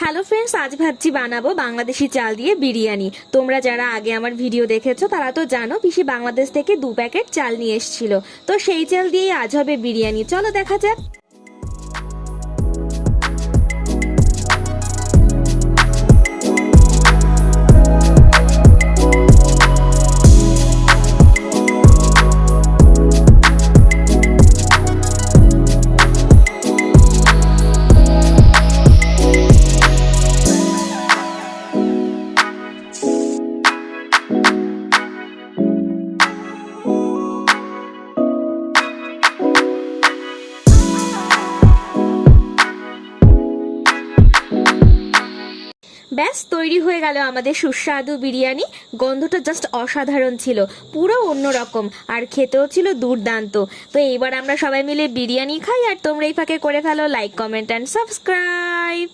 Hello friends, আজ ভাবছি বানাবো বাংলাদেশি চাল দিয়ে বিরিয়ানি। তোমরা যারা আগে আমার ভিডিও দেখেছো তারা তো জানো পিসি বাংলাদেশ থেকে 2 প্যাকেট চাল নিয়ে এসেছিল। তো সেই চাল দিয়েই আজ হবে বিরিয়ানি, চলো দেখা যাক। ব্যাস তৈরি হয়ে গেল আমাদের সুস্বাদু বিরিয়ানি। গন্ধটা জাস্ট অসাধারণ ছিল, পুরো অন্যরকম, আর খেতেও ছিল দুর্দান্ত। তো এইবার আমরা সবাই মিলে বিরিয়ানি খাই, আর তোমরা এই ফাঁকে করে ফেলো লাইক, কমেন্ট অ্যান্ড সাবস্ক্রাইব।